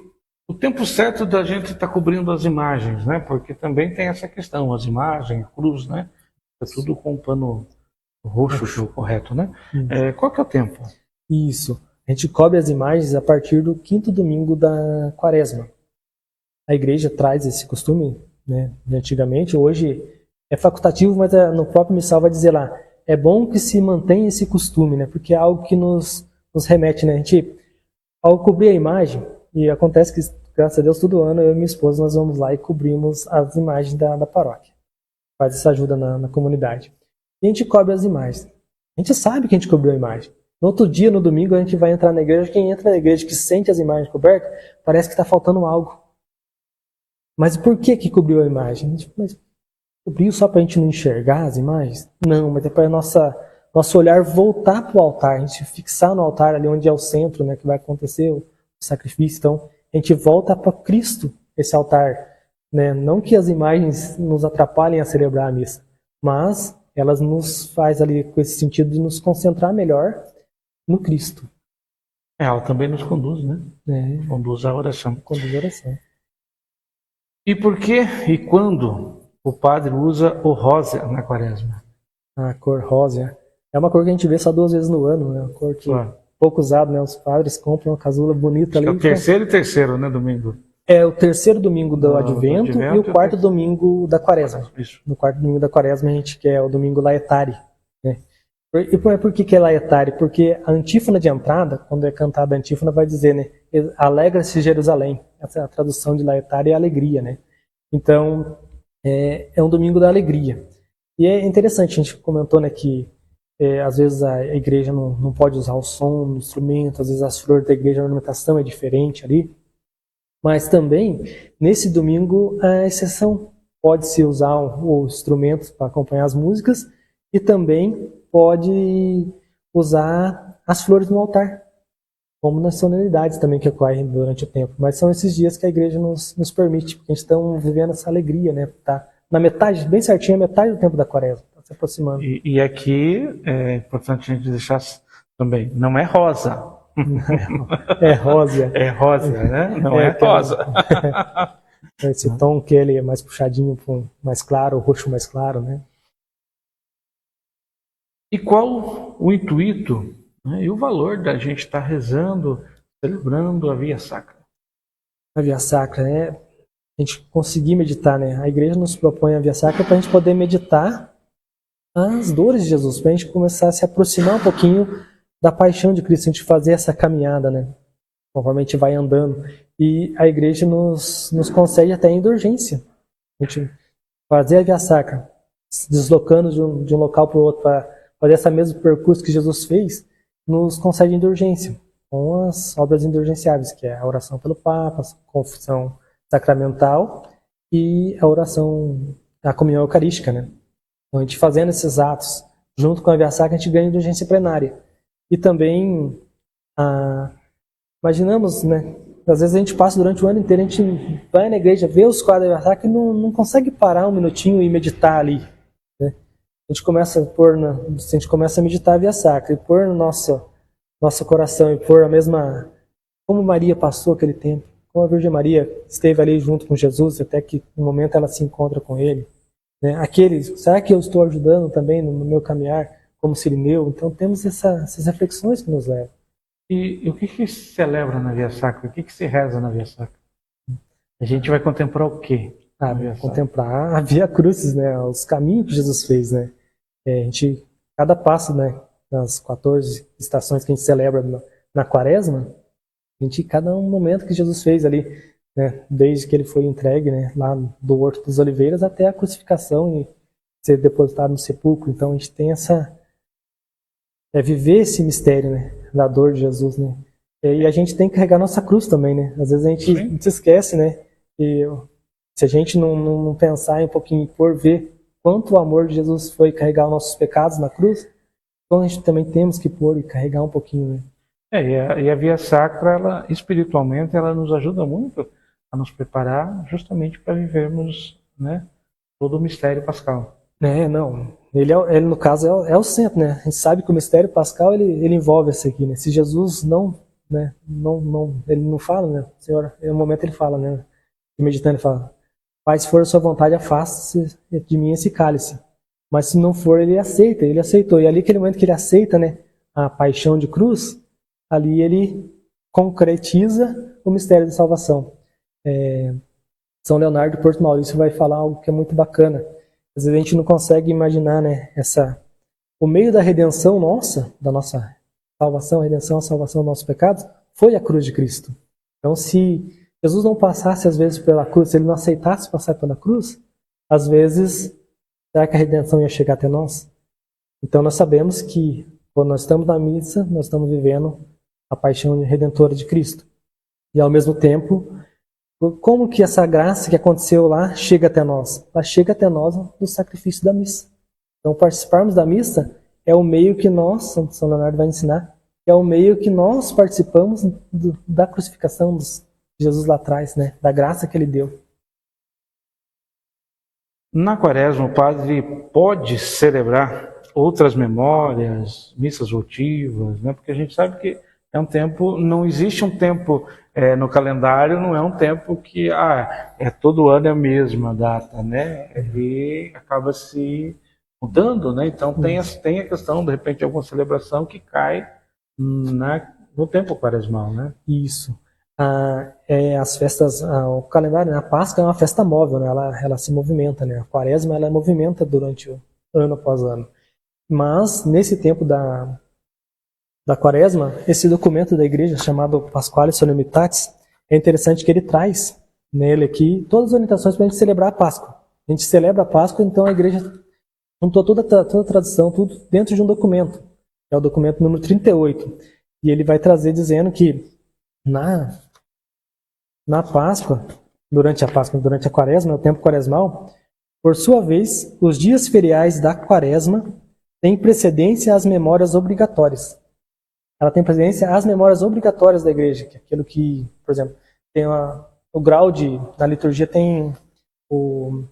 Speaker 1: o tempo certo da gente estar cobrindo as imagens, né? Porque também tem essa questão, as imagens, a cruz, né? É tudo com um pano roxo, correto, né? Qual que é o tempo?
Speaker 2: Isso. A gente cobre as imagens a partir do 5º domingo da Quaresma. A igreja traz esse costume, né, de antigamente. Hoje é facultativo, mas no próprio missal vai dizer lá, é bom que se mantenha esse costume, né, porque é algo que nos remete, né? A gente, ao cobrir a imagem, e acontece que, graças a Deus, todo ano eu e minha esposa nós vamos lá e cobrimos as imagens da paróquia. Faz essa ajuda na comunidade. E a gente cobre as imagens. A gente sabe que a gente cobriu a imagem. No outro dia, no domingo, a gente vai entrar na igreja. Quem entra na igreja que sente as imagens cobertas, parece que está faltando algo. Mas por que cobriu a imagem? Mas cobriu só para a gente não enxergar as imagens? Não, mas é para nosso olhar voltar para o altar, a gente fixar no altar ali onde é o centro, né, que vai acontecer o sacrifício. Então, a gente volta para Cristo, esse altar, né? Não que as imagens nos atrapalhem a celebrar a missa, mas elas nos faz ali com esse sentido de nos concentrar melhor no Cristo.
Speaker 1: Ela também nos conduz, né? Conduz a oração.
Speaker 2: Conduz a oração.
Speaker 1: E por que e quando o padre usa o rosa na Quaresma?
Speaker 2: A cor rosa é uma cor que a gente vê só 2 vezes no ano, né? Uma cor que pouco usada, né? Os padres compram uma casula bonita ali.
Speaker 1: É o terceiro e terceiro, né? Domingo.
Speaker 2: É o 3º domingo do Advento e o 4º domingo da Quaresma.
Speaker 1: Isso.
Speaker 2: No 4º domingo da Quaresma a gente quer o domingo Laetare, né? E por que é Laetare? Porque a antífona de entrada, quando é cantada a antífona, vai dizer, né? Alegra-se Jerusalém. Essa é a tradução de Laetare, é alegria, né? Então, é um domingo da alegria. E é interessante, a gente comentou, né, que às vezes a igreja não pode usar o som do instrumento, às vezes as flores da igreja, a ornamentação é diferente ali. Mas também, nesse domingo, a exceção pode-se usar o instrumento para acompanhar as músicas e também pode usar as flores no altar, como nas solenidades também que ocorrem durante o tempo. Mas são esses dias que a igreja nos permite, porque a gente está vivendo essa alegria, né? Tá na metade, bem certinho, a metade do tempo da quaresma, está se aproximando.
Speaker 1: E aqui é importante a gente deixar também, não é rosa.
Speaker 2: É rosa.
Speaker 1: É rosa, né? Não é rosa.
Speaker 2: Esse tom que ele é mais puxadinho, mais claro, o roxo mais claro, né?
Speaker 1: E qual o intuito, né, e o valor da gente estar rezando, celebrando a Via Sacra?
Speaker 2: A Via Sacra é a gente conseguir meditar, né? A igreja nos propõe a Via Sacra para a gente poder meditar as dores de Jesus, para a gente começar a se aproximar um pouquinho da paixão de Cristo, a gente fazer essa caminhada, né? Conforme a gente vai andando. E a igreja nos concede até indulgência. A gente fazer a Via Sacra, se deslocando de um local para o outro para fazer esse mesmo percurso que Jesus fez, nos concede indulgência, com as obras indulgenciáveis, que é a oração pelo Papa, a confissão sacramental e a oração, a comunhão eucarística, né? Então, a gente fazendo esses atos, junto com a Via Sacra, a gente ganha indulgência plenária. E também, imaginamos, né? Às vezes a gente passa durante o ano inteiro, a gente vai na igreja, vê os quadros da Via Sacra e não consegue parar um minutinho e meditar ali, né? A gente começa a meditar a Via Sacra e pôr no nosso coração e pôr a mesma, como Maria passou aquele tempo, como a Virgem Maria esteve ali junto com Jesus, até que no momento ela se encontra com ele, né? Será que eu estou ajudando também no meu caminhar como Cirineu? Então temos essas reflexões que nos levam.
Speaker 1: E o que se celebra na Via Sacra? O que se reza na Via Sacra? A gente vai contemplar o quê?
Speaker 2: Contemplar a Via Crucis, né? Os caminhos que Jesus fez, né? Cada passo, né? Nas 14 estações que a gente celebra na Quaresma, cada um momento que Jesus fez ali, né? Desde que ele foi entregue, né? Lá do Horto dos Oliveiras até a crucificação e ser depositado no sepulcro. Então a gente tem viver esse mistério, né? Da dor de Jesus, né? E a gente tem que carregar nossa cruz também, né? Às vezes a gente se esquece, né? E se a gente não pensar um pouquinho por ver quanto o amor de Jesus foi carregar os nossos pecados na cruz, então a gente também temos que pôr e carregar um pouquinho, né?
Speaker 1: E a Via Sacra, ela, espiritualmente, ela nos ajuda muito a nos preparar justamente para vivermos, né, todo o mistério pascal.
Speaker 2: Ele no caso é o centro, né? A gente sabe que o mistério pascal ele envolve isso aqui, né? Se Jesus ele não fala, né? Senhor, em um momento ele fala, né? Meditando, ele fala: Pai, se for a sua vontade, afasta-se de mim esse cálice. Mas se não for, ele aceita, ele aceitou. E ali, aquele momento que ele aceita, né, a paixão de cruz, ali ele concretiza o mistério da salvação. São Leonardo de Porto Maurício vai falar algo que é muito bacana. Às vezes a gente não consegue imaginar, né, o meio da redenção nossa, da nossa salvação, a salvação dos nossos pecados, foi a cruz de Cristo. Então, se Jesus não passasse às vezes pela cruz, se ele não aceitasse passar pela cruz, às vezes, será que a redenção ia chegar até nós? Então nós sabemos que quando nós estamos na missa, nós estamos vivendo a paixão redentora de Cristo. E ao mesmo tempo, como que essa graça que aconteceu lá chega até nós? Ela chega até nós no sacrifício da missa. Então participarmos da missa é o meio que nós, São Leonardo vai ensinar, é o meio que nós participamos da crucificação de Jesus lá atrás, né? Da graça que ele deu.
Speaker 1: Na Quaresma, o padre pode celebrar outras memórias, missas votivas, né? Porque a gente sabe que é um tempo, não existe um tempo no calendário, não é um tempo que todo ano é a mesma data, né? E acaba se mudando, né? Então tem a questão, de repente, de alguma celebração que cai no tempo quaresmal, né?
Speaker 2: Isso. As festas, o calendário, né? A Páscoa é uma festa móvel, né? Ela se movimenta, né? A Quaresma ela movimenta durante o ano após ano. Mas nesse tempo da Quaresma, esse documento da Igreja chamado Pasquale Solemnitatis, é interessante que ele traz nele aqui todas as orientações para a gente celebrar a Páscoa. A gente celebra a Páscoa, então a Igreja juntou toda a tradição, tudo dentro de um documento. É o documento número 38. E ele vai trazer dizendo que na Páscoa, durante a Quaresma, o tempo quaresmal, Por sua vez, os dias feriais da Quaresma têm precedência às memórias obrigatórias. Ela tem precedência às memórias obrigatórias da igreja, que é aquilo que, por exemplo, tem o grau na liturgia tem o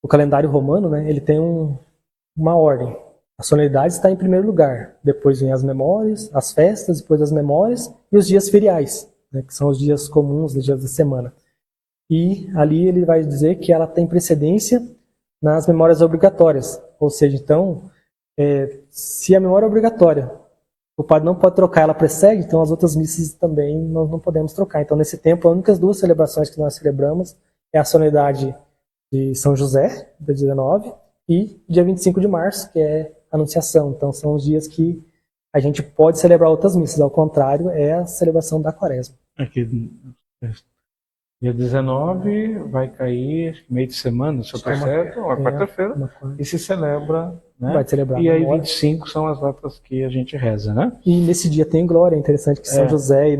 Speaker 2: calendário romano, né? Ele tem uma ordem. A solenidade está em primeiro lugar, depois vem as memórias, as festas, depois as memórias e os dias feriais, né? Que são os dias comuns, os dias da semana. E ali ele vai dizer que ela tem precedência nas memórias obrigatórias, ou seja, então, se a memória é obrigatória, o padre não pode trocar, ela precede, então as outras missas também nós não podemos trocar. Então, nesse tempo, as únicas duas celebrações que nós celebramos é a solenidade de São José, dia 19, e dia 25 de março, que é a Anunciação. Então, são os dias que a gente pode celebrar outras missas, ao contrário, é a celebração da Quaresma.
Speaker 1: Aqui, dia 19 vai cair meio de semana, se eu estou certo, uma quarta-feira, e se celebra, né?
Speaker 2: Vai celebrar.
Speaker 1: E aí 25 são as datas que a gente reza, né?
Speaker 2: E nesse dia tem Glória, é interessante que São José e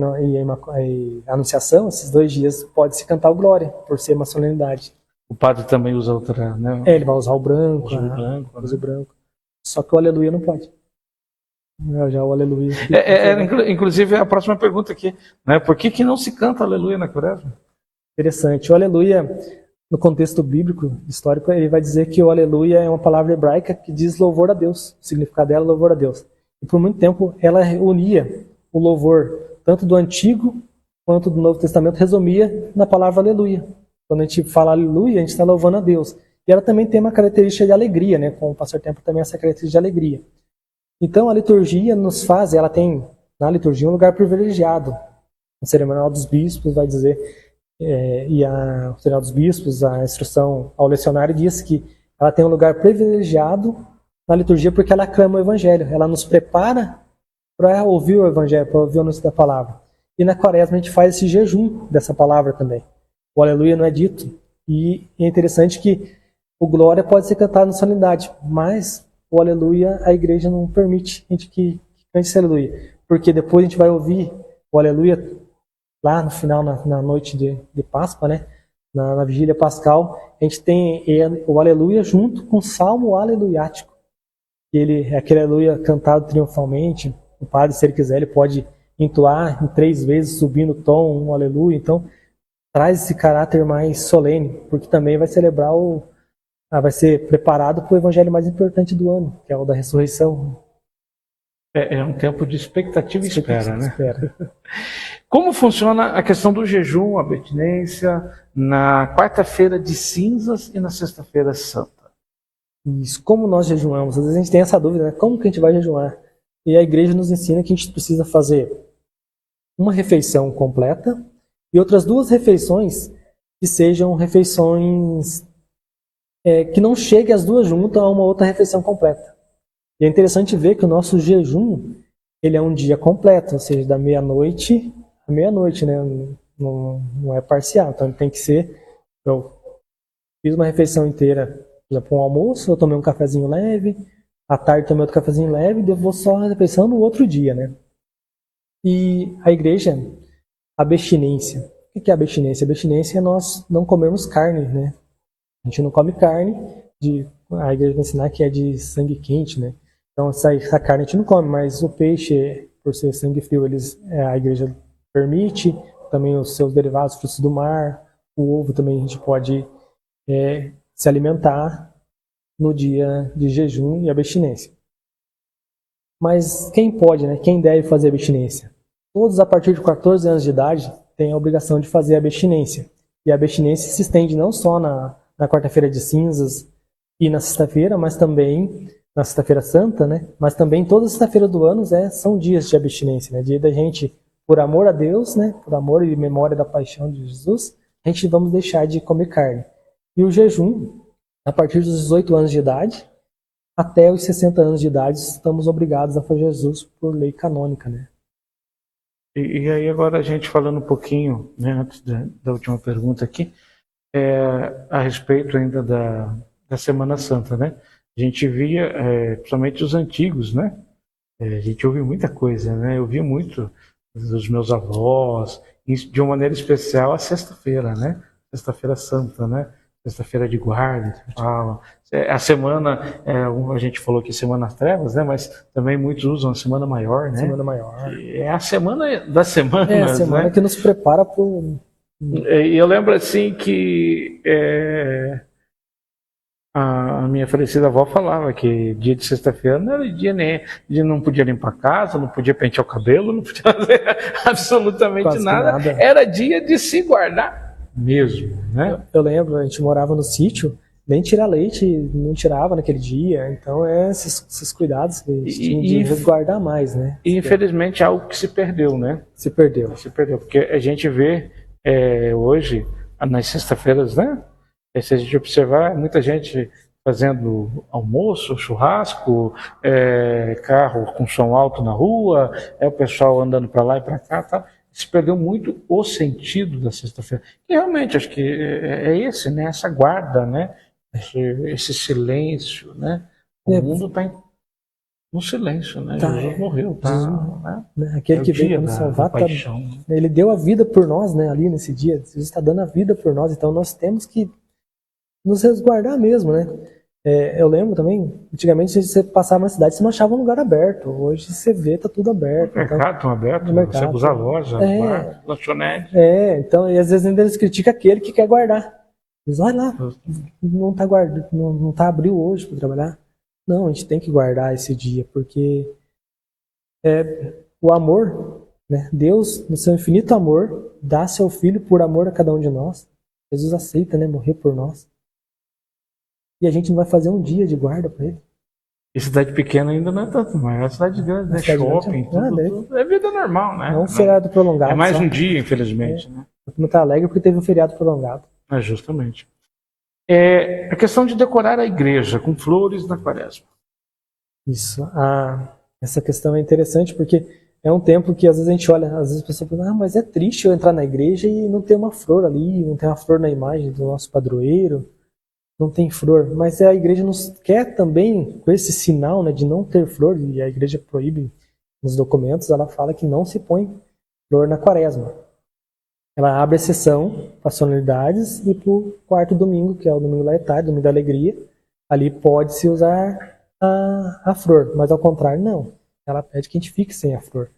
Speaker 2: a Anunciação, esses 2 dias pode se cantar o Glória, por ser uma solenidade.
Speaker 1: O padre também usa outra, né?
Speaker 2: Ele vai usar o branco,
Speaker 1: usa
Speaker 2: o branco. Só que o Aleluia não pode. Já o Aleluia.
Speaker 1: Inclusive a próxima pergunta aqui, né? Por que não se canta Aleluia na Quaresma?
Speaker 2: Interessante. O Aleluia, no contexto bíblico, histórico, ele vai dizer que o Aleluia é uma palavra hebraica que diz louvor a Deus. O significado dela é louvor a Deus. E por muito tempo ela unia o louvor tanto do Antigo quanto do Novo Testamento, resumia na palavra Aleluia. Quando a gente fala Aleluia, a gente está louvando a Deus. E ela também tem uma característica de alegria, né? Com o passar do tempo também essa característica de alegria. Então a liturgia ela tem na liturgia um lugar privilegiado. O cerimonial dos bispos vai dizer, o cerimonial dos bispos, a instrução ao lecionário diz que ela tem um lugar privilegiado na liturgia porque ela aclama o Evangelho, ela nos prepara para ouvir o Evangelho, para ouvir o anúncio da palavra. E na Quaresma a gente faz esse jejum dessa palavra também. O Aleluia não é dito. E é interessante que o Glória pode ser cantado na solenidade, mas o Aleluia a igreja não permite a gente que cante esse Aleluia. Porque depois a gente vai ouvir o Aleluia lá no final, na noite de Páscoa, né? Na vigília pascal, a gente tem o Aleluia junto com o Salmo Aleluiático. Ele é aquele Aleluia cantado triunfalmente. O padre, se ele quiser, ele pode entoar em 3 vezes, subindo o tom, um Aleluia. Então, traz esse caráter mais solene, porque também vai celebrar vai ser preparado para o evangelho mais importante do ano, que é o da ressurreição.
Speaker 1: É um tempo de expectativa e espera, né? Como funciona a questão do jejum, a abstinência, na quarta-feira de cinzas e na sexta-feira santa?
Speaker 2: Isso, como nós jejuamos? Às vezes a gente tem essa dúvida, né? Como que a gente vai jejuar? E a igreja nos ensina que a gente precisa fazer uma refeição completa e outras 2 refeições que sejam refeições que não cheguem as 2 juntas a uma outra refeição completa. E é interessante ver que o nosso jejum, ele é um dia completo, ou seja, da meia-noite à meia-noite, né? Não é parcial, então ele tem que ser, eu fiz uma refeição inteira, por exemplo, um almoço, eu tomei um cafezinho leve, à tarde tomei outro cafezinho leve, e eu vou só a refeição no outro dia, né? E a igreja, a abstinência. O que é a abstinência? A abstinência é nós não comermos carne, né? A gente não come carne, a igreja vai ensinar que é de sangue quente, né? Então essa carne a gente não come, mas o peixe, por ser sangue frio, a igreja permite, também os seus derivados, frutos do mar, o ovo também a gente pode se alimentar no dia de jejum e abstinência. Mas quem pode, né? Quem deve fazer abstinência? Todos a partir de 14 anos de idade têm a obrigação de fazer abstinência. E a abstinência se estende não só na quarta-feira de cinzas e na sexta-feira, mas também na sexta-feira santa, né? Mas também toda sexta-feira do ano são dias de abstinência, né? Dia da gente, por amor a Deus, né? Por amor e memória da paixão de Jesus, a gente vamos deixar de comer carne. E o jejum, a partir dos 18 anos de idade até os 60 anos de idade, estamos obrigados a fazer Jesus por lei canônica, né?
Speaker 1: E aí agora a gente falando um pouquinho, né, antes da última pergunta aqui, a respeito ainda da Semana Santa, né? A gente via, principalmente os antigos, né? A gente ouve muita coisa, né? Eu vi muito dos meus avós, de uma maneira especial a sexta-feira, né? Sexta-feira Santa, né? sexta-feira de guarda, fala. A semana, a gente falou que semana das trevas, né? Mas também muitos usam a semana maior, né?
Speaker 2: Semana maior.
Speaker 1: É a semana das semanas,
Speaker 2: É a semana, né, que nos prepara para o...
Speaker 1: E eu lembro assim que a minha falecida avó falava que dia de sexta-feira não era dia nem de não podia limpar a casa, não podia pentear o cabelo, não podia fazer absolutamente nada. Era dia de se guardar mesmo, né?
Speaker 2: Eu lembro, a gente morava no sítio, nem tirar leite não tirava naquele dia, então esses cuidados que a gente tinha de resguardar mais, né?
Speaker 1: E infelizmente é algo que se perdeu, né?
Speaker 2: Se perdeu,
Speaker 1: porque a gente vê hoje, nas sexta-feiras, né? Se a gente observar, muita gente fazendo almoço, churrasco, carro com som alto na rua, o pessoal andando para lá e para cá, tá? Se perdeu muito o sentido da sexta-feira. E realmente, acho que é esse, né? Essa guarda, né? Esse silêncio, né? O mundo está no silêncio, né? Jesus morreu, tá?
Speaker 2: Né? Aquele que veio para nos salvar, ele deu a vida por nós, né? Ali nesse dia, Jesus está dando a vida por nós, então nós temos que nos resguardar mesmo, né? Eu lembro também, antigamente você passava na cidade, você não achava um lugar aberto. Hoje você vê, tá tudo aberto.
Speaker 1: O mercado estão aberto, você usa a loja, bar, lanchonete.
Speaker 2: Então, e às vezes ainda eles criticam aquele que quer guardar. Diz, olha lá, não tá guardando, não tá abriu hoje para trabalhar. Não, a gente tem que guardar esse dia, porque o amor, né? Deus, no seu infinito amor, dá seu filho por amor a cada um de nós. Jesus aceita, né? Morrer por nós. E a gente não vai fazer um dia de guarda para ele.
Speaker 1: E cidade pequena ainda não é tanto, mas é cidade grande, né? Shopping, tudo. É vida normal, né?
Speaker 2: É um feriado prolongado.
Speaker 1: É mais um dia, infelizmente. Né?
Speaker 2: Não está alegre porque teve um feriado prolongado.
Speaker 1: Justamente. A questão de decorar a igreja com flores na quaresma.
Speaker 2: Isso. Essa questão é interessante porque é um tempo que às vezes a gente olha, às vezes a pessoa fala, mas é triste eu entrar na igreja e não ter uma flor ali, não ter uma flor na imagem do nosso padroeiro. Não tem flor, mas a igreja nos quer também, com esse sinal, né, de não ter flor, e a igreja proíbe nos documentos, ela fala que não se põe flor na quaresma. Ela abre exceção para as solenidades e para o quarto domingo, que é o domingo da tarde, domingo da alegria, ali pode-se usar a flor, mas ao contrário não, ela pede que a gente fique sem a flor,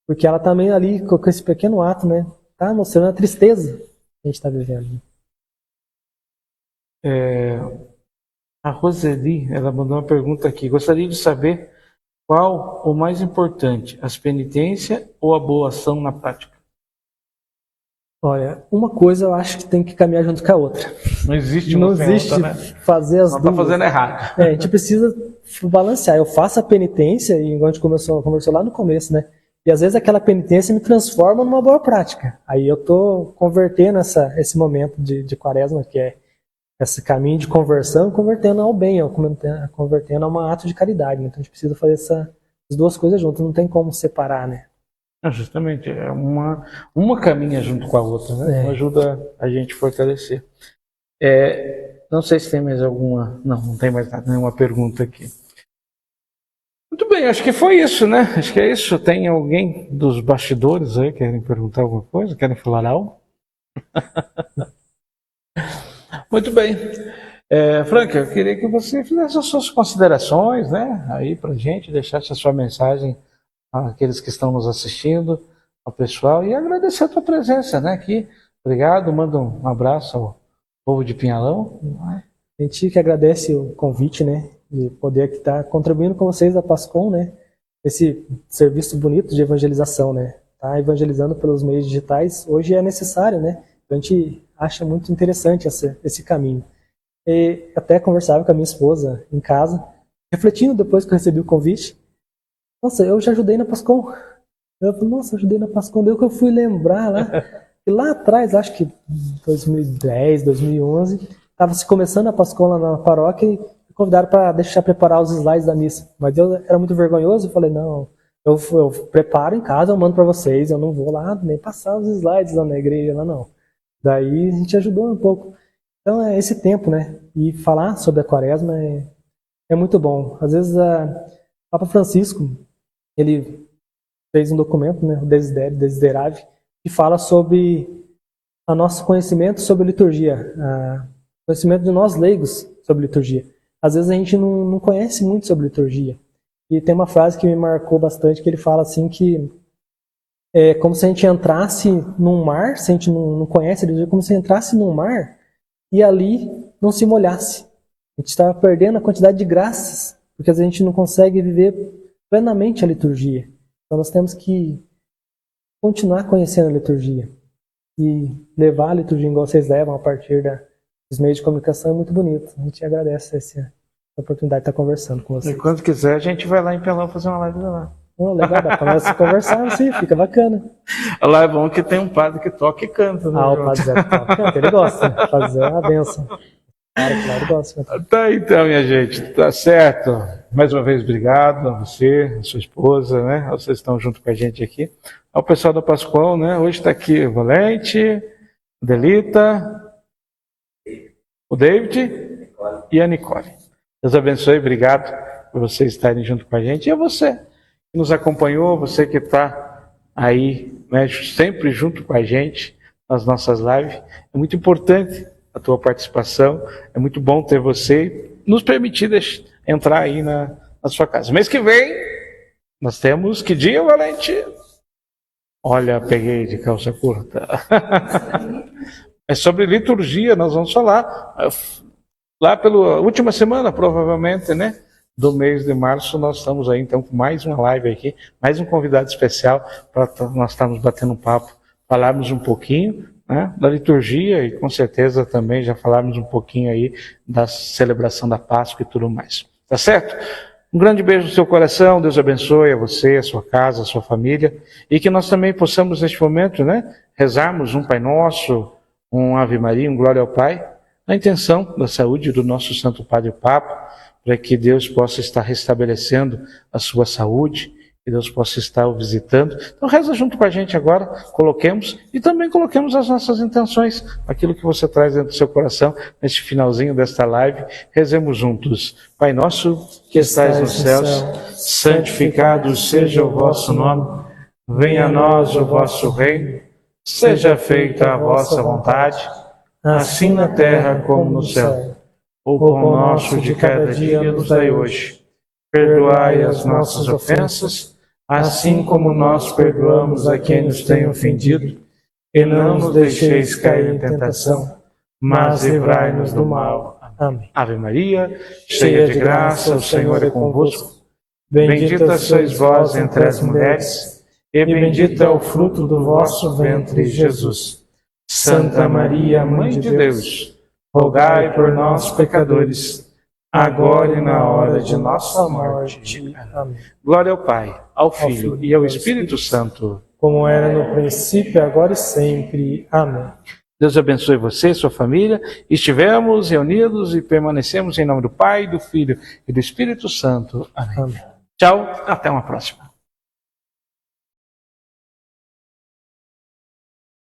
Speaker 2: porque ela também ali, com esse pequeno ato, né, tá mostrando a tristeza que a gente está vivendo.
Speaker 1: A Roseli, ela mandou uma pergunta aqui. Gostaria de saber qual o mais importante, as penitências ou a boa ação na prática?
Speaker 2: Olha, uma coisa eu acho que tem que caminhar junto com a outra.
Speaker 1: Não existe
Speaker 2: outra, né? Fazer as duas.
Speaker 1: Não está fazendo errado.
Speaker 2: A gente precisa balancear. Eu faço a penitência, e igual a gente conversou lá no começo, né? E às vezes aquela penitência me transforma numa boa prática. Aí eu estou convertendo esse momento de quaresma, que é esse caminho de conversão, convertendo ao bem, convertendo a um ato de caridade. Então a gente precisa fazer essas duas coisas juntas, não tem como separar, né?
Speaker 1: Justamente, uma caminha junto com a outra, né? Uma ajuda a gente a fortalecer. Não sei se tem mais alguma... Não tem mais nenhuma pergunta aqui. Muito bem, acho que foi isso, né? Acho que é isso. Tem alguém dos bastidores aí que querem perguntar alguma coisa? Querem falar algo? Muito bem. Franca, eu queria que você fizesse as suas considerações, né? Aí pra gente, deixasse a sua mensagem àqueles que estão nos assistindo, ao pessoal, e agradecer a tua presença, né? Aqui. Obrigado, manda um abraço ao povo de Pinhalão.
Speaker 2: A gente que agradece o convite, né? De poder estar contribuindo com vocês da Pascom, né? Esse serviço bonito de evangelização, né? Tá evangelizando pelos meios digitais, hoje é necessário, né? A gente acha muito interessante esse caminho. E até conversava com a minha esposa em casa, refletindo depois que eu recebi o convite. Nossa, eu já ajudei na Pascom. Eu falei, nossa, eu ajudei na Pascom. Deu que eu fui lembrar lá. E lá atrás, acho que 2010, 2011, estava se começando a Pascom lá na paróquia e me convidaram para deixar preparar os slides da missa. Mas eu era muito vergonhoso, eu falei, não, eu preparo em casa, eu mando para vocês, eu não vou lá nem passar os slides lá na igreja, lá não. Daí a gente ajudou um pouco. Então é esse tempo, né? E falar sobre a quaresma é muito bom. Às vezes o Papa Francisco, ele fez um documento, né? O Desiderave, que fala sobre o nosso conhecimento sobre a liturgia. conhecimento de nós leigos sobre liturgia. Às vezes a gente não conhece muito sobre liturgia. E tem uma frase que me marcou bastante, que ele fala assim que é como se a gente entrasse num mar, se a gente não conhece a liturgia, como se entrasse num mar e ali não se molhasse. A gente está perdendo a quantidade de graças, porque às vezes a gente não consegue viver plenamente a liturgia. Então nós temos que continuar conhecendo a liturgia e levar a liturgia igual vocês levam a partir dos meios de comunicação é muito bonito. A gente agradece essa oportunidade de estar conversando com vocês.
Speaker 1: E quando quiser, a gente vai lá em Pelão fazer uma live lá.
Speaker 2: Legal, dá pra nós conversar, sim, fica bacana.
Speaker 1: Lá é bom que tem um padre que toca e canta. Né,
Speaker 2: o padre Zé que toca e canta, ele gosta, né? Fazer uma benção. Claro, gosta.
Speaker 1: Tá, então, minha gente, tá certo. Mais uma vez, obrigado a você, a sua esposa, né? Vocês estão junto com a gente aqui. Ao pessoal da Pascoal, né? Hoje está aqui o Valente, a Delita, o David e a Nicole. Deus abençoe, obrigado por vocês estarem junto com a gente. E a você que nos acompanhou, você que está aí, né, sempre junto com a gente nas nossas lives. É muito importante a tua participação, é muito bom ter você, nos permitir entrar aí na sua casa. Mês que vem, nós temos, que dia, Valente? Olha, peguei de calça curta. É sobre liturgia, nós vamos falar. Lá pela última semana, provavelmente, né? Do mês de março, nós estamos aí, então, com mais uma live aqui, mais um convidado especial para nós estarmos batendo um papo, falarmos um pouquinho, né, da liturgia e com certeza também já falarmos um pouquinho aí da celebração da Páscoa e tudo mais. Tá certo? Um grande beijo no seu coração, Deus abençoe a você, a sua casa, a sua família, e que nós também possamos neste momento, né, rezarmos um Pai Nosso, um Ave Maria, um Glória ao Pai, na intenção da saúde do nosso Santo Padre Papa, para que Deus possa estar restabelecendo a sua saúde, que Deus possa estar o visitando. Então reza junto com a gente agora, coloquemos e também coloquemos as nossas intenções, aquilo que você traz dentro do seu coração, neste finalzinho desta live, rezemos juntos. Pai nosso, que estais nos céus, santificado seja o vosso nome, venha a nós o vosso reino, seja feita a vossa vontade, assim na terra como no céu. O pão nosso de cada dia nos dai hoje. Perdoai as nossas ofensas, assim como nós perdoamos a quem nos tem ofendido. E não nos deixeis cair em tentação, mas livrai-nos do mal. Amém. Ave Maria, cheia de graça, o Senhor é convosco. Bendita sois vós entre as mulheres, e bendito é o fruto do vosso ventre, Jesus. Santa Maria, Mãe de Deus, rogai por nós, pecadores, agora e na hora de nossa morte. Amém. Glória ao Pai, ao Filho e ao Espírito Santo,
Speaker 2: como era no princípio, agora e sempre. Amém.
Speaker 1: Deus abençoe você e sua família. Estivemos reunidos e permanecemos em nome do Pai, do Filho e do Espírito Santo. Amém. Tchau, até uma próxima.